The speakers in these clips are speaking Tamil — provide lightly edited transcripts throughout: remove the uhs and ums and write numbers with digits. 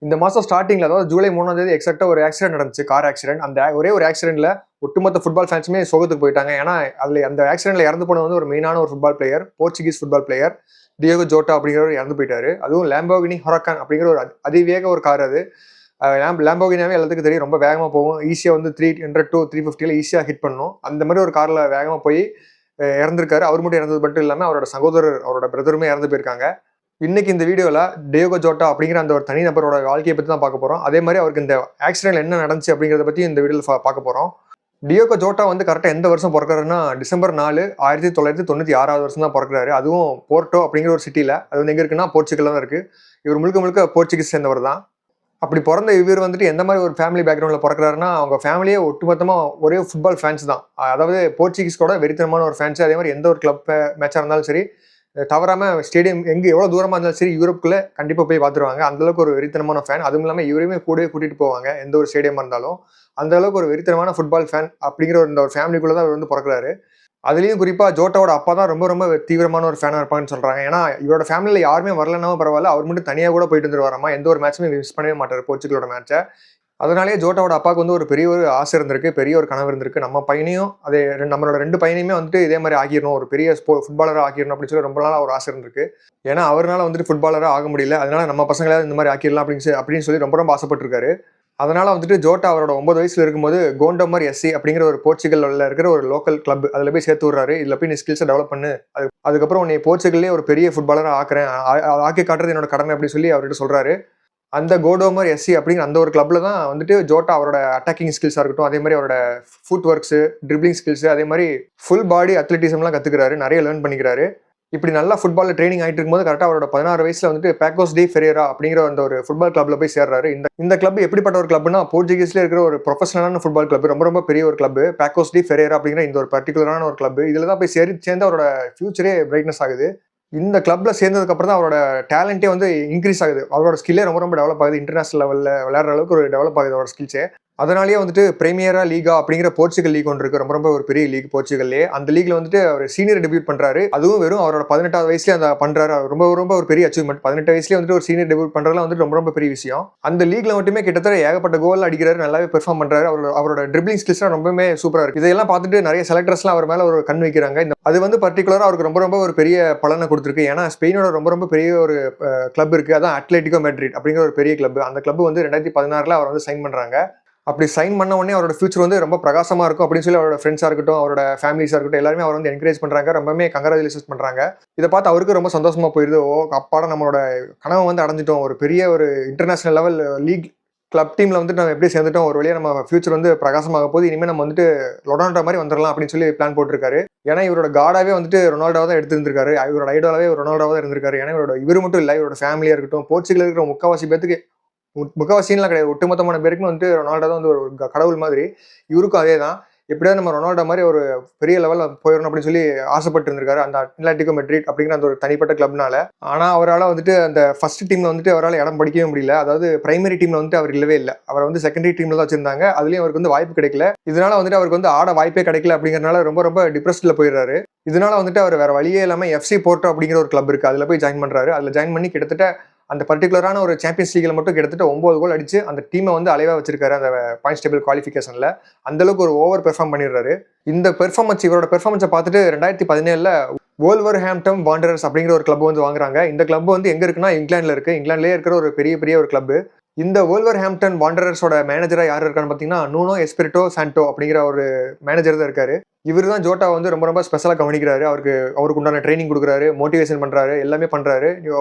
இந்த மாசம் ஸ்டார்டிங்ல அதாவது ஜூலை 3ஆம் தேதி எக்ஸாக்டா ஒரு ஆக்சிடென்ட் நடந்துச்சு, கார் ஆக்சிடென்ட். அந்த ஒரே ஒரு ஆக்சிடென்ட்ல ஒட்டுமொத்த ஃபுட்பால் ஃபேன்ஸுமே சோகத்துக்கு போயிட்டாங்க. ஏன்னா அதுல அந்த ஆக்சிடென்ட்ல இறந்து போனது வந்து ஒரு மெயினான ஒரு football player, Portuguese football player Diogo Jota அப்படிங்கிறவர் இறந்து போயிட்டாரு. அதுவும் லேம்போகினி ஹுராக்கான் அப்படிங்கிற ஒரு அதிவேக ஒரு கார் அது. லேம்போகினியாவே எல்லாத்துக்கும் தெரியும், ரொம்ப வேகமா போகும். ஈஸியா வந்து 300 to 350 ஈஸியா ஹிட் பண்ணும். அந்த மாதிரி ஒரு கார்ல வேகமா போய் இறந்திருக்காரு. அவர் மட்டும் இறந்தது மட்டும் இல்லாம அவரோட சகோதரர், அவரோட பிரதருமே இறந்து போயிருக்காங்க. இன்னைக்கு இந்த வீடியோல டியோகோ ஜோட்டா அப்படிங்கிற அந்த ஒரு தனி நபரோட வாழ்க்கையை பத்தி தான் பார்க்க போறோம். அதே மாதிரி அவருக்கு இந்த ஆக்சிடென்ட்ல என்ன நடந்துச்சு அப்படிங்கறத பத்தி இந்த வீடியோல பார்க்க போறோம். டியோகோ ஜோட்டா வந்து கரெக்டா எந்த வருஷம் பிறக்கிறாருன்னா டிசம்பர் 4 1996 வருஷம் தான் பிறக்கிறாரு. அதுவும் போர்ட்டோ அப்படிங்கிற ஒரு சிட்டில. அது வந்து எங்க இருக்குன்னா போர்ச்சுகல்ல தான் இருக்கு. இவர் முழுக்க முழுக்க போர்ச்சுகீஸ் சேர்ந்தவர் தான். அப்படி பிறந்த இவர் வந்துட்டு எந்த மாதிரி ஒரு ஃபேமிலி பேக்ரவுண்ட்ல பிறக்கிறாருன்னா, அவங்க ஃபேமிலியே ஒட்டுமொத்தமா ஒரே ஃபுட்பால் ஃபேன்ஸ் தான். அதாவது போர்ச்சுகீஸ் கூட வெறித்தனமான ஒரு ஃபேன்ஸ். அதே மாதிரி எந்த ஒரு கிளப் மேட்சா இருந்தாலும் சரி, தவறாம ஸ்டேடியம் எங்க எவ்வளவு தூரமா இருந்தாலும் சரி யூரோப்புக்குள்ள கண்டிப்பா போய் பார்த்துருவாங்க. அந்த அளவுக்கு ஒரு வெறித்தனமான ஃபேன். அதுவும் இல்லாம இவரையுமே கூடவே கூட்டிட்டு போவாங்க எந்த ஒரு ஸ்டேடியமா இருந்தாலும். அந்த அளவுக்கு ஒரு வெறித்தனமான ஃபுட்பால் ஃபேன் அப்படிங்கிற இந்த ஒரு ஃபேமிலிக்குள்ள தான் அவர் வந்து பிறக்கிறாரு. அதுலயும் குறிப்பா ஜோட்டாவோட அப்பா தான் ரொம்ப ரொம்ப தீவிரமான ஒரு ஃபேனா இருப்பாங்கன்னு சொல்றாங்க. ஏன்னா இவரோட ஃபேமிலியில யாருமே வரலனாலும் பரவாயில்ல, அவர் மட்டும் தனியா கூட போயிட்டு வந்துருவாராமா. எந்த ஒரு மேட்சுமே மிஸ் பண்ணவே மாட்டாரு போர்ச்சுகலோட மேட்சை. அதனாலேயே ஜோட்டாவோட அப்பாவுக்கு வந்து ஒரு பெரிய ஒரு ஆசை இருந்திருக்கு, பெரிய ஒரு கனவு இருந்திருக்கு. நம்ம பையனையும் அதே நம்மளோட 2 பையனையுமே வந்துட்டு இதே மாதிரி ஆக்கிடணும், ஒரு பெரிய ஃபுட்பாலரா ஆக்கிடணும் அப்படின்னு சொல்லி ரொம்ப நாளா ஒரு ஆசை இருந்திருக்கு. ஏன்னா அவரால் வந்துட்டு ஃபுட்பாலரா ஆக முடியல. அதனால நம்ம பசங்களாவது இந்த மாதிரி ஆக்கிடலாம் அப்படின்னு சொல்லி ரொம்ப ரொம்ப ஆசைப்பட்டிருக்காரு. அதனால வந்துட்டு ஜோட்டா அவரோட 9 வயசுல இருக்கும்போது கோண்டோமர் எஸ்சி அப்படிங்கிற ஒரு போர்ச்சுகல்ல இருக்கிற ஒரு லோக்கல் கிளப் அதுல போய் சேர்த்து விடுறாரு. இதுல போய் நீ ஸ்கில்ஸை டெவலப் பண்ணு, அதுக்கப்புறம் உன்னை போர்ச்சுகல்லே ஒரு பெரிய ஃபுட்பாலரா ஆக்குறேன், ஆக்கி காட்டுறது என்னோட கடமை அப்படின்னு சொல்லி அவர்கிட்ட சொல்றாரு. அந்த கோடோமர் எஸ்சி அப்படிங்கிற அந்த ஒரு கிளப்ல தான் வந்துட்டு ஜோட்டா அவரோட அட்டாக்கிங் ஸ்கில்ஸா இருக்கட்டும், அதே மாதிரி அவரோட ஃபுட் ஒர்க்ஸ், ட்ரிப்ளிங் ஸ்கில்ஸ், அதே மாதிரி ஃபுல் பாடி அத்லட்டிசம்லாம் கத்துக்கிறாரு, நிறைய லேர்ன் பண்ணிக்கிறாரு. இப்படி நல்லா ஃபுட்பால்ல ட்ரைனிங் ஆயிட்டு இருக்கும்போது கரெக்டா அவரோட 16 வயசுல வந்துட்டு பேக்கோஸ் டி ஃபெரேரா அப்படிங்கிற அந்த ஒரு ஃபுட்பால் கிளப்ல போய் சேர்றாரு. இந்த கிளப் எப்படிப்பட்ட ஒரு கிளப்னா, போர்ச்சுகீஸ்ல இருக்கிற ஒரு ப்ரொஃபஷனலான ஃபுட்பால் கிளப், ரொம்ப ரொம்ப பெரிய ஒரு கிளப், பேக்கோஸ் டி ஃபெரேரா அப்படிங்கிற இந்த ஒரு பர்டிகுலரான ஒரு கிளப். இதுல தான் போய் சேர்ந்து அவரோட ஃபியூச்சரே பிரைட்னஸ் ஆகுது. இந்த கிளப்ல சேர்ந்ததுக்கு அப்புறம் தான் அவரோட டேலண்டே வந்து இன்க்ரீஸ் ஆகுது. அவரோட ஸ்கில்லே ரொம்ப ரொம்ப டெவலப் ஆகுது. இன்டர்நேஷனல் லெவல்ல விளையாடுற அளவுக்கு ஒரு டெவலப் ஆகுது அவரோட ஸ்கில்ஸே. அதனாலேயே வந்துட்டு பிரீமியரா லீகா அப்படிங்கிற போர்ச்சுகல் லீக் ஒன்று இருக்கு, ரொம்ப ரொம்ப ஒரு பெரிய லீக் போர்ச்சுகல்லே. அந்த லீக்ல வந்துட்டு அவர் சீனியர் டெபியூட் பண்றாரு. அதுவும் வெறும் அவரோட 18வது வயசுல அந்த பண்றாரு. ரொம்ப ரொம்ப ஒரு பெரிய அச்சீவ்மெண்ட். 18 வயசுல வந்துட்டு ஒரு சீனியர் டெபியூட் பண்றதுலாம் வந்துட்டு ரொம்ப ரொம்ப பெரிய விஷயம். அந்த லீக்ல மட்டுமே கிட்டத்தட்ட ஏகப்பட்ட கோல் அடிக்கிறாரு, நல்லாவே பெர்ஃபார்ம் பண்றாரு. அவரோட ட்ரிப்ளிங் ஸ்கில்ஸ்லாம் ரொம்பவே சூப்பரா இருக்கு. இதெல்லாம் பார்த்துட்டு நிறைய செலக்டர்ஸ்லாம் அவர் மேல ஒரு கண் வைக்கிறாங்க. அது வந்து பர்டிகுலரா அவருக்கு ரொம்ப ரொம்ப ஒரு பெரிய பலனை கொடுத்துருக்கு. ஏன்னா ஸ்பெயினோட ரொம்ப ரொம்ப பெரிய ஒரு கிளப் இருக்கு, அதான் அட்லெட்டிகோ மேட்ரிட் அப்படிங்கிற ஒரு பெரிய கிளப். அந்த கிளப் வந்து 2016 அவர் வந்து சைன் பண்றாங்க. அப்படி சைன் பண்ண உடனே அவரோட ஃபியூச்சர் வந்து ரொம்ப பிரகாசமா இருக்கும் அப்படின்னு சொல்லி அவரோட ஃப்ரெண்ட்ஸா இருக்கட்டும், அவரோட ஃபேமிலிஸா இருக்கட்டும், எல்லாருமே அவர் வந்து என்கரேஜ் பண்றாங்க, ரொம்பவே கங்க்ராச்சுலேஷன்ஸ் பண்றாங்க. இதை பார்த்து அவருக்கு ரொம்ப சந்தோஷமா போயிருது. ஓ அப்பாட, நம்மளோட கனவை வந்து அடைஞ்சிட்டோம், ஒரு பெரிய ஒரு இன்டர்நேஷனல் லெவல் லீக் கிளப் டீம்ல வந்துட்டு நம்ம எப்படி சேர்ந்துட்டோம், ஒரு வழியா நம்ம ஃபியூச்சர் வந்து பிரகாசமாக போது, இனிமேல் நம்ம வந்துட்டு ரொனால்டோ மாதிரி வந்துடலாம் அப்படின்னு சொல்லி பிளான் போட்டிருக்காரு. ஏன்னா இவரோட காடாவே வந்துட்டு ரொனால்டோவா தான் எடுத்திருந்திருக்காரு. இவரோட ஐடாலாவே ரொனால்டோவா தான் இருந்திருக்காரு. ஏன்னா இவர் மட்டும் இல்லை, இவரோட ஃபேமிலியா இருக்கட்டும், போர்ச்சுகல் இருக்கிற முக்காவாசி பேத்துக்கு, முக்காவாசின்லாம் கிடையாது, ஒட்டுமொத்தமான பேருக்குமே வந்து ரொனால்டோ தான் வந்து ஒரு கடவுள் மாதிரி. இவருக்கும் அதே தான். எப்படியாவது நம்ம ரொனால்டோ மாதிரி ஒரு பெரிய லெவலில் போயிடணும் அப்படின்னு சொல்லி ஆசைப்பட்டு இருந்திருக்காரு அந்த அட்லெட்டிகோ மேட்ரிட் அப்படிங்கிற அந்த ஒரு தனிப்பட்ட கிளப்னால. ஆனால் அவரால் வந்துட்டு அந்த ஃபர்ஸ்ட் டீம்ல வந்துட்டு அவரால் இடம் படிக்கவே முடியல. அதாவது பிரைமரி டீம்ல வந்துட்டு அவர் இல்லவே இல்லை. அவர் வந்து செகண்டரி டீம்ல தான் வச்சிருந்தாங்க. அதுலயும் அவருக்கு வந்து வாய்ப்பு கிடைக்கல. இதனால வந்துட்டு அவருக்கு வந்து ஆட வாய்ப்பே கிடைக்கல அப்படிங்கறதுனால ரொம்ப ரொம்ப டிப்ரெஸ்ட்ல போயிடுறாரு. இதனால வந்துட்டு அவர் வேற வழியே இல்லாம எஃப்சி போர்ட்டோ அப்படிங்கிற ஒரு கிளப் இருக்கு, அதுல போய் ஜாயின் பண்றாரு. அதுல ஜாயின் பண்ணி கிட்டத்தட்ட அந்த பர்டிகுலரான ஒரு சாம்பியன்ஸ் லீக்ல மட்டும் கிட்டத்தட்ட 9 கோல் அடிச்சு அந்த டீமை வந்து அலைவா வச்சிருக்காரு அந்த பாயிண்ட்ஸ் டேபிள் குவாலிஃபிகேஷன்ல. அந்த அளவுக்கு ஒரு ஓவர் பெர்ஃபார்ம் பண்ணிடுறாரு. இந்த பெர்ஃபார்மன்ஸ், இவரோட பெர்ஃபார்மன்ஸை பார்த்துட்டு 2017 வோல்வர்ஹாம்ப்டன் வாண்டரர்ஸ் அப்படிங்கிற ஒரு கிளப் வந்து வாங்குறாங்க. இந்த கிளப் வந்து எங்க இருக்குன்னா இங்கிலாந்துல இருக்கு. இங்கிலாந்துலயே இருக்கிற ஒரு பெரிய ஒரு கிளப். இந்த வோல்வர்ஹாம்ப்டன் வாண்டரர்ஸோட மேனேஜரா யார் இருக்கான்னு பாத்தீங்கன்னா நூனோ எஸ்பிரிட்டோ சாண்டோ அப்படிங்கிற ஒரு மேனேஜர் தான் இருக்காரு. இவர் தான் ஜோட்டா வந்து ரொம்ப ரொம்ப ஸ்பெஷலா கவனிக்கிறாரு. அவருக்கு உண்டான ட்ரைனிங் கொடுக்குறாரு, மோட்டிவேஷன் பண்றாரு, எல்லாமே பண்றாரு.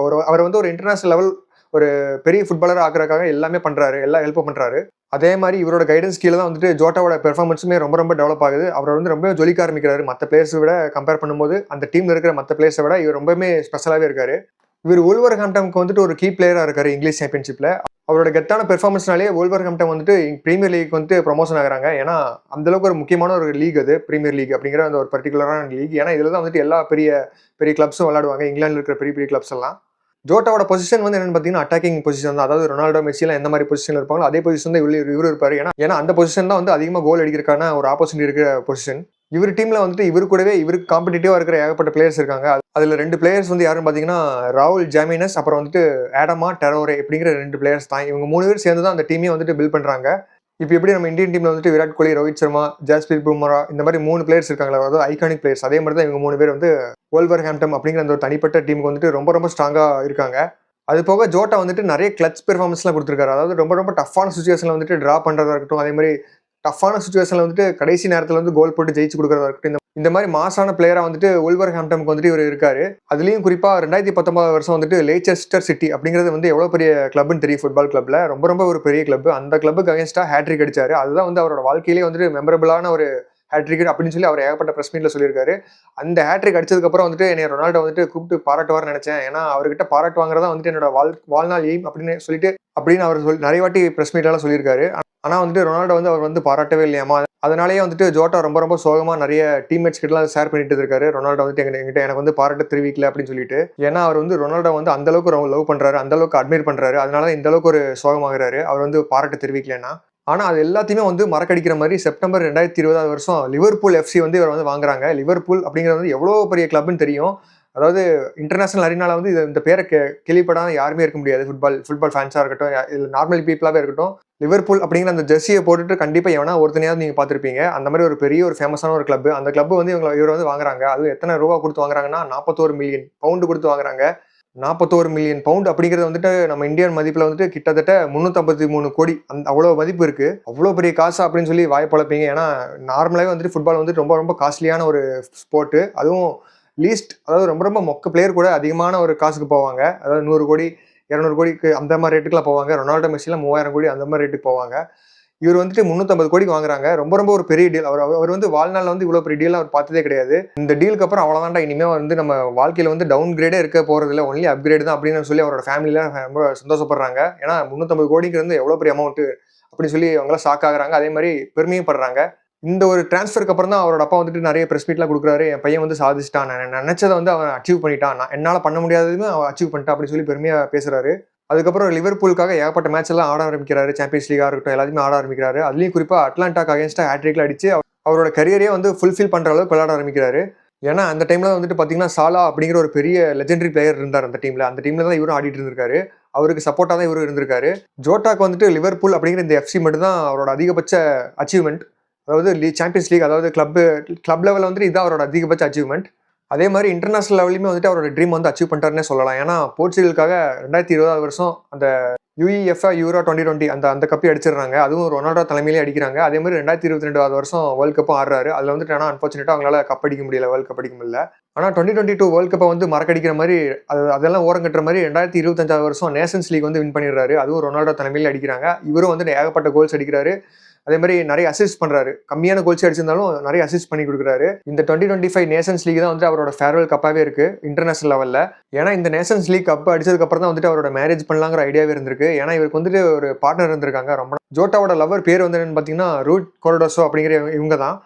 அவர் வந்து ஒரு இன்டர்நேஷனல் லெவல் ஒரு பெரிய ஃபுட்பாலர் ஆக்குறதுக்காக எல்லாமே பண்றாரு, எல்லா ஹெல்ப்பும் பண்றாரு. அதே மாதிரி இவரோட கைடன்ஸ் கீழே தான் வந்துட்டு ஜோட்டாவோட பெர்ஃபார்மன்ஸுமே ரொம்ப ரொம்ப டெவலப் ஆகுது. அவர் வந்து ரொம்ப ஜொலிக்க ஆரம்பிக்கிறாரு. மற்ற பிளேயர்ஸை விட கம்பேர் பண்ணும்போது அந்த டீம்ல இருக்கிற மற்ற பிளேயர்ஸை விட இவர் ரொம்பவே ஸ்பெஷலாவே இருக்காரு. இவர் வோல்வர்ஹாம்ப்டனுக்கு வந்துட்டு ஒரு கீ பிளேயரா இருக்காரு இங்கிலீஷ் சாம்பியன்ஷிப்ல. அவரோட கெத்தான பெர்ஃபார்மன்ஸ்னாலே வோல்வர்ஹாம்ப்டன் வந்துட்டு பிரீமியர் லீக் வந்து ப்ரொமோஷன் ஆகுறாங்க. ஏன்னா அந்த அளவுக்கு ஒரு முக்கியமான ஒரு லீக் அது பிரீமியர் லீக் அப்படிங்கிற அந்த ஒரு பர்டிகுலரான லீக். ஏன்னா இதுல தான் வந்துட்டு எல்லா பெரிய பெரிய கிளப்ஸும் விளையாடுவாங்க, இங்கிலாந்துல இருக்கிற பெரிய பெரிய கிளப்ஸ் எல்லாம். ஜோட்டாவோட பொசிஷன் வந்து என்னன்னு பார்த்தீங்கன்னா அட்டாக்கிங் பொசிஷன் தான். அதாவது ரொனால்டோ, மெஸ்ஸி எல்லாம் எந்த மாதிரி பொசிஷன்ல இருப்பாங்களோ அதே பொசிஷன் தான் இவரு இருப்பாரு. ஏன்னா அந்த பொசிஷன் தான் வந்து அதிகமாக கோல் அடிக்கிறதுக்கான ஒரு ஆப்பர்ச்சுனிட்டி இருக்கிற பொசிஷன். இவர் டீம்ல வந்துட்டு இவரு கூடவே இவருக்கு காம்படிட்டிவா இருக்கிற ஏகப்பட்ட பிளேயர்ஸ் இருக்காங்க. அதுல 2 பிளேயர்ஸ் வந்து யாருன்னு பார்த்தீங்கன்னா, ராகுல் ஜாமினஸ் அப்புறம் வந்துட்டு ஆடமா டெரோரே அப்படிங்கிற 2 பிளேயர்ஸ் தான். இவங்க 3 பேர் சேர்ந்து தான் அந்த டீமையே வந்துட்டு பில்ட் பண்றாங்க. இப்ப எப்படி நம்ம இந்தியன் டீம்ல வந்துட்டு விராட் கோலி, ரோஹித் சர்மா, ஜஸ்பிரீத் பும்ரா இந்த மாதிரி 3 பிளேயர்ஸ் இருக்காங்களா, அதாவது ஐகானிக் பிளேயர்ஸ். அதே மாதிரி தான் இவங்க 3 பேர் வந்து வோல்வர்ஹாம்ப்டன் அப்படிங்கிற அந்த ஒரு தனிப்பட்ட டீமுக்கு வந்துட்டு ரொம்ப ரொம்ப ஸ்ட்ராங்கா இருக்காங்க. அது போக ஜோட்டா வந்துட்டு நிறைய கிளட்ச் பெர்ஃபார்மன்ஸ்லாம் கொடுத்துருக்காரு. அதாவது ரொம்ப ரொம்ப டஃப்பான சுச்சுவேஷன்ல வந்துட்டு டிரா பண்றதா இருக்கட்டும், அதே மாதிரி டஃப்பான சுச்சுவேஷன்ல வந்துட்டு கடைசி நேரத்துல வந்து கோல் போட்டு ஜெயிச்சு கொடுக்கறதா இருக்கட்டும், இந்த மாதிரி மாசான பிளேயரா வந்துட்டு வோல்வர்ஹாம்ப்டனுக்கு வந்துட்டு இவர் இருக்காரு. அதுலயும் குறிப்பா 2019 வருஷம் வந்துட்டு லேச்செஸ்டர் சிட்டி அப்படிங்கிறது வந்து எவ்வளவு பெரிய கிளப்னு தெரியும், ஃபுட்பால் கிளப்ல ரொம்ப ரொம்ப ஒரு பெரிய கிளப். அந்த கிளப்புக்கு அகேன்ஸ்டா ஹேட்ரிக் அடிச்சாரு. அதுதான் வந்து அவரோட வாழ்க்கையிலேயே வந்துட்டு மெமரபிளான ஒரு ஹேட்ரிக் அப்படின்னு சொல்லி அவர் ஏகப்பட்ட பிரஸ் மீட்ல சொல்லியிருக்காரு. அந்த ஹேட்ரிக் அடிச்சதுக்கு அப்புறம் வந்துட்டு என்னை ரொனால்டோ வந்துட்டு கூப்பிட்டு பாராட்டுவார்னு நினைச்சேன். ஏன்னா அவர்கிட்ட பாராட்டு வாங்குறதா வந்துட்டு என்னோட வாழ்நாள் எய்ம் அப்படின்னு அவர் நிறைய வாட்டி பிரஸ் மீட்லாம் சொல்லியிருக்காரு. ஆனா வந்துட்டு ரொனால்டோ வந்து அவர் வந்து பாராட்டவே இல்லையாமா. அதனாலேயே வந்துட்டு ஜோட்டா ரொம்ப ரொம்ப சோகமா நிறைய டீம்மேட்ஸ் கிட்டலாம் ஷேர் பண்ணிட்டு இருக்காரு. ரொனால்டோ வந்துட்டு என்கிட்ட எனக்கு வந்து பாராட்டு தெரிவிக்கல அப்படின்னு சொல்லிட்டு. ஏன்னா அவர் வந்து ரொனால்டோ வந்து அந்த அளவுக்கு லவ் பண்றாரு, அந்த அளவுக்கு அட்மைர் பண்றாரு. அதனால இந்த அளவுக்கு ஒரு சோகமாகிறாரு அவர் வந்து பாராட்டு தெரிவிக்கலன்னா. ஆனா அது எல்லாத்தையுமே வந்து மறக்கடிக்கிற மாதிரி செப்டம்பர் 2020 வருஷம் லிவர்பூல் எஃப்சி வந்து இவர் வந்து வாங்குறாங்க. லிவர்பூல் அப்படிங்கிறது வந்து எவ்வளவு பெரிய கிளப்னு தெரியும். அதாவது இன்டர்நேஷனல் அரீனால வந்து இந்த பேரை கேள்விப்படாத யாருமே இருக்க முடியாது. ஃபுட்பால் ஃபேன்ஸா இருக்கட்டும், இல்ல நார்மல் பீப்புளாவே இருக்கட்டும். லிவர்பூல் அப்படிங்கிற அந்த ஜெர்சியை போட்டுட்டு கண்டிப்பா எவனா ஒருத்தனையாவது நீங்க பார்த்திருப்பீங்க. அந்த மாதிரி ஒரு பெரிய ஒரு ஃபேமஸான ஒரு கிளப். அந்த கிளப் வந்து இவர் வந்து வாங்குறாங்க. அது எத்தனை ரூபா கொடுத்து வாங்குறாங்கன்னா 41 மில்லியன் பவுண்டு கொடுத்து வாங்குறாங்க. 41 மில்லியன் பவுண்ட் அப்படிங்கிறது வந்துட்டு நம்ம இந்தியன் மதிப்புல வந்துட்டு கிட்டத்தட்ட 353 கோடி அவ்வளவு மதிப்பு இருக்கு. அவ்வளவு பெரிய காசு அப்படின்னு சொல்லி வாய் பொழப்பீங்க. ஏன்னா நார்மலாவே வந்துட்டு ஃபுட்பால் வந்துட்டு ரொம்ப ரொம்ப காஸ்ட்லியான ஒரு ஸ்போர்ட். அதுவும் அதாவது ரொம்ப ரொம்ப மொக்க பிளேயர் கூட அதிகமான ஒரு காசுக்கு போவாங்க. அதாவது 100 கோடி 200 கோடிக்கு அந்த மாதிரி ரேட்டுக்குலாம் போவாங்க. ரொனால்டோ மெஸ்ஸிலாம் 3000 கோடி அந்த மாதிரி ரேட்டுக்கு போவாங்க. இவர் வந்துட்டு 350 கோடிக்கு வாங்குறாங்க. ரொம்ப ரொம்ப ஒரு பெரிய டீல். அவர் வந்து வாழ்நாள்ல வந்து இவ்வளவு பெரிய டீல் அவர் பார்த்ததே கிடையாது. இந்த டீலுக்கு அப்புறம் அவ்வளவுதான்டா, இனிமே வந்து நம்ம வாழ்க்கையில வந்து டவுன் கிரேடே இருக்க போறது இல்லை, ஒன்லி அப்கிரேட் தான் அப்படின்னு சொல்லி அவரோட ஃபேமிலியில ரொம்ப சந்தோஷப்படுறாங்க. ஏன்னா 350 கோடிங்கிறது எவ்வளவு பெரிய அமௌண்ட் அப்படின்னு சொல்லி அவங்களாம் ஷாக் ஆகுறாங்க. அதே மாதிரி பெருமையும் படுறாங்க. இந்த ஒரு டிரான்ஸ்ஃபருக்கு அப்புறம் தான் அவரோட அப்பா வந்துட்டு நிறைய பிரஸ் மீட்லாம் கொடுக்குறாரு. என் பையன் வந்து சாதிச்சிட்டான், நான் நினைச்சதை வந்து அவன் அச்சீவ் பண்ணிட்டான், என்னால பண்ண முடியாததுன்னு அவன் அச்சீவ் பண்ணிட்டான் அப்படின்னு சொல்லி பெருமையா பேசுறாரு. அதுக்கப்புறம் லிவர்பூலுக்காக ஏகப்பட்ட மேட்ச் எல்லாம் ஆட ஆரம்பிக்கிறாரு. சாம்பியன்ஸ் லீகா இருக்கட்டும், எல்லாத்தையுமே ஆட ஆரம்பிக்கிறாரு. அதுலயும் குறிப்பா அட்லாண்டாக்கு அகேன்ஸ்டா ஹேட்ரிக்ல அடிச்சு அவரோட கரியரே வந்து ஃபுல்ஃபில் பண்ற அளவுக்கு விளையாட ஆரம்பிக்கிறாரு. ஏன்னா அந்த டைம்ல வந்துட்டு பாத்தீங்கன்னா சாலா அப்படிங்கிற ஒரு பெரிய லெஜெண்டரி பிளேயர் இருந்தார் அந்த டீம்ல. அந்த டீம்ல தான் இவரும் ஆடிட்டு இருந்திருக்காரு. அவருக்கு சப்போர்ட்டா தான் இவரும் இருந்திருக்காரு. ஜோட்டாக்கு வந்துட்டு லிவர்பூல் அப்படிங்கிற இந்த எஃப்சி மட்டும் தான் அவரோட அதிகபட்ச அச்சீவ்மெண்ட். அதாவது சாம்பியன்ஸ் லீக், அதாவது கிளப் லெவலில் வந்துட்டு இதுதான் அவரோட அதிகபட்ச அச்சீவ்மெண்ட். அதே மாதிரி இன்டர்நேஷனல் லெவலையுமே வந்துட்டு அவரோட ட்ரீம் வந்து அச்சீவ் பண்ணிட்டாருன்னே சொல்லலாம். ஏன்னா போர்ச்சுகலுக்காக 2020 வருஷம் அந்த யுஇஎஃப்ஏ யூரோ 2020 அந்த கப்பை அடிச்சிடுறாங்க. அதுவும் ரொனால்டோ தலைமையிலே அடிக்கிறாங்க. அதே மாதிரி 2022 வருஷம் வேர்ல்ட் கப்பும் ஆடுறாரு. அதுல வந்துட்டு ஆனால் அன்பார்ச்சுனேட்டா அவங்களால கப் அடிக்க முடியல, வேர்ல்ட் கப் அடிக்க முடியல. ஆனா 2022 வேர்ல்ட் கப்பை வந்து மறக்கடிக்கிற மாதிரி அதெல்லாம் ஓரம் கட்டுற மாதிரி 2025 வருஷம் நேஷன்ஸ் லீக் வந்து வின் பண்ணிடுறாரு. அதுவும் ரொனால்டோ தலைமையிலே அடிக்கிறாங்க. இவரும் வந்து ஏகப்பட்ட கோல்ஸ் அடிக்கிறாரு. அதே மாதிரி நிறைய அசிஸ்ட் பண்றாரு. கம்மியான கோல்ஸ் அடிச்சிருந்தாலும் நிறைய அசிஸ்ட் பண்ணி கொடுக்குறாரு. இந்த 2025 நேஷன்ஸ் லீக் தான் வந்து அவரோட ஃபேர்வெல் கப்பாவே இருக்கு இன்டர்நேஷனல் லெவல்ல. ஏன்னா இந்த நேஷன்ஸ் லீக் கப் அடிச்சதுக்கு அப்புறம் தான் வந்துட்டு அவரோட மேரேஜ் பண்ணலாங்கிற ஐடியாவே இருந்திருக்கு. ஏன்னா இவருக்கு வந்துட்டு ஒரு பார்ட்னர் இருந்திருக்காங்க. ரொம்ப ஜோட்டாவோட லவர் பேர் வந்து என்னன்னு பாத்தீங்கன்னா ரூட் கொரடோசோ அப்படிங்கிற இவங்க தான்.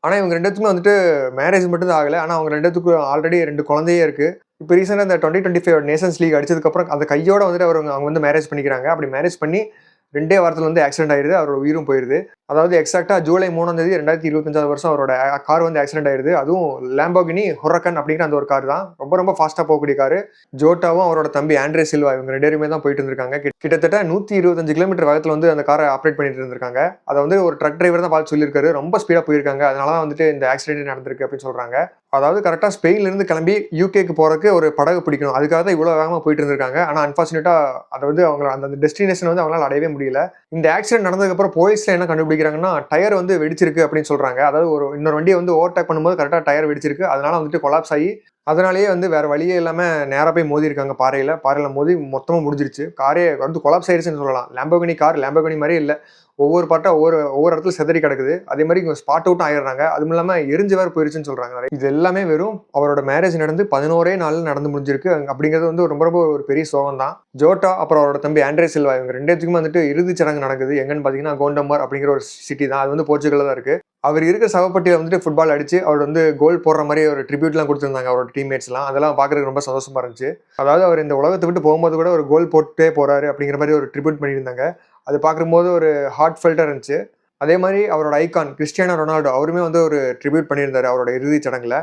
ஆனா இவங்க ரெண்டுத்துக்குமே வந்துட்டு மேரேஜ் மட்டும் தான் ஆகல. ஆனா அவங்க ரெண்டுத்துக்கும் ஆல்ரெடி 2 குழந்தையே இருக்கு. இப்போ ரீசெண்டா இந்த 2025 நேஷன்ஸ் லீக் அடிச்சதுக்கு அப்புறம் அந்த கையோட வந்துட்டு அவங்க வந்து மேரேஜ் பண்ணிக்கிறாங்க. அப்படி மேரேஜ் பண்ணி 2 வாரத்துல வந்து ஆக்சிடென்ட் ஆயிருது. அவரோட உயிரும் போயிருது. அதாவது எக்ஸாக்டா ஜூலை 3 2025 வருஷம் அவரோட கார் வந்து ஆக்சிடென்ட் ஆயிருது. அதுவும் லாம்போகினி ஹுரக்கன் அப்படிங்கிற அந்த ஒரு கார் தான். ரொம்ப ரொம்ப ஃபாஸ்டா போகக்கூடிய காரு. ஜோட்டாவும் அவரோட தம்பி ஆண்ட்ரே சில்வா இவங்க 2 பேருமே தான் போயிட்டு இருந்திருக்காங்க. கிட்டத்தட்ட 125 கிலோமீட்டர் வேகத்துல வந்து அந்த காரை ஆப்ரேட் பண்ணிட்டு இருந்திருக்காங்க. அதை வந்து ஒரு ட்ரக் டிரைவர் தான் பார்த்து சொல்லியிருக்காரு. ரொம்ப ஸ்பீடா போயிருக்காங்க, அதனால வந்துட்டு இந்த ஆக்சிடென்ட் நடந்திருக்கு அப்படின்னு சொல்றாங்க. அதாவது கரெக்டா ஸ்பெயின்ல இருந்து கிளம்பி யூகேக்கு போறதுக்கு ஒரு படகு பிடிக்கணும், அதுக்காக தான் இவ்வளவு வேகமா போயிட்டு இருந்திருக்காங்க. ஆனா அன்பார்ச்சுனேட்டா அதை வந்து அவங்க அந்த டெஸ்டினேஷன் வந்து அவங்களால அடையவே முடியல. இந்த ஆக்சிடென்ட் நடந்ததுக்கு அப்புறம் போலீஸ்ல என்ன கண்டுபிடிக்கிறாங்கன்னா டயர் வந்து வெடிச்சிருக்கு அப்படின்னு சொல்றாங்க. அதாவது இன்னொரு வண்டியை வந்து ஓவர்டேக் பண்ணும்போது கரெக்டா டயர் வெடிச்சிருக்கு. அதனால வந்துட்டு கொலாப்ஸ் ஆகி அதனாலேயே வந்து வேற வழியே இல்லாம நேரா போய் மோதி இருக்காங்க. பாறையில மோதி மொத்தமா முடிஞ்சிருச்சு. காரே வந்து கொலாப்ஸ் ஆயிருச்சுன்னு சொல்லலாம். லாம்போகினி மாதிரி இல்ல, ஒவ்வொரு பாட்டா ஒவ்வொரு இடத்துல செதறி கிடக்குது. அதே மாதிரி இவங்க ஸ்பாட் அவுட்டும் ஆயிடுறாங்க. அதுவும் இல்லாம எரிஞ்சு வேற போயிருச்சுன்னு சொல்றாங்க. இது எல்லாமே வெறும் அவரோட மேரேஜ் நடந்து 11 நாள்ல நடந்து முடிஞ்சிருக்கு. அப்படிங்கிறது வந்து ரொம்ப ரொம்ப ஒரு பெரிய சோகம் தான். ஜோட்டா அப்புறம் அவரோட தம்பி ஆண்ட்ரே சில்வா இவங்க 2 பேத்துக்குமே வந்துட்டு இறுதிச் சடங்கு நடக்குது. எங்கன்னு பாத்தீங்கன்னா கோண்டமார் அப்படிங்கிற ஒரு சிட்டி தான். அது வந்து போர்ச்சுகல்ல தான் இருக்கு. அவர் இருக்கிற சவப்பட்டியில வந்துட்டு ஃபுட்பால் அடிச்சு அவர் வந்து கோல் போடுற மாதிரி ஒரு ட்ரிபியூட்லாம் கொடுத்துருந்தாங்க அவரோட டீம்மேட்ஸ் எல்லாம். அதெல்லாம் பாக்குறதுக்கு ரொம்ப சந்தோஷமா இருந்துச்சு. அதாவது அவர் இந்த உலகத்தை விட்டு போகும்போது கூட ஒரு கோல் போட்டே போறாரு அப்படிங்கிற மாதிரி ஒரு ட்ரிபியூட் பண்ணியிருந்தாங்க. அது பார்க்கும்போது ஒரு ஹார்ட் ஃபெல்ட்டாக இருந்துச்சு. அதே மாதிரி அவரோட ஐகான் கிறிஸ்டியானோ ரொனால்டோ அவருமே வந்து ஒரு ட்ரிபியூட் பண்ணியிருந்தாரு அவரோட இறுதி சடங்குல.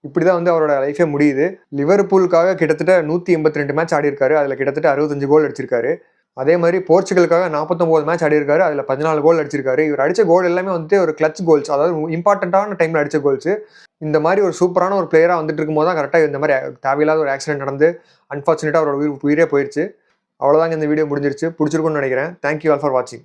இப்படிதான் வந்து அவரோட லைஃபே முடியுது. லிவர்பூலுக்காக கிட்டத்தட்ட 182 மேட்ச் ஆடி இருக்காரு. அதுல கிட்டத்தட்ட 65 கோல் அடிச்சிருக்காரு. அதே மாதிரி போர்ச்சுகலுக்காக 49 மேட்ச் ஆடி இருக்காரு. அதுல 14 கோல் அடிச்சிருக்காரு. இவர் அடிச்ச கோல் எல்லாமே வந்துட்டு ஒரு கிளட்ச் கோல்ஸ், அதாவது இம்பார்ட்டன்டான டைம்ல அடிச்ச கோல்ஸ். இந்த மாதிரி ஒரு சூப்பரான ஒரு பிளேயரா வந்துட்டு இருக்கும்போது தான் கரெக்டா இந்த மாதிரி தேவையில்லாத ஒரு ஆக்சிடென்ட் நடந்து அன்பார்ச்சுனேட்டா அவரோட உயிரே போயிருச்சு. அவ்வளவுதாங்க, இந்த வீடியோ முடிஞ்சிருச்சு. பிடிச்சிருக்கும்னு நினைக்கிறேன். தேங்க்யூ ஆல் ஃபார் வாட்சிங்.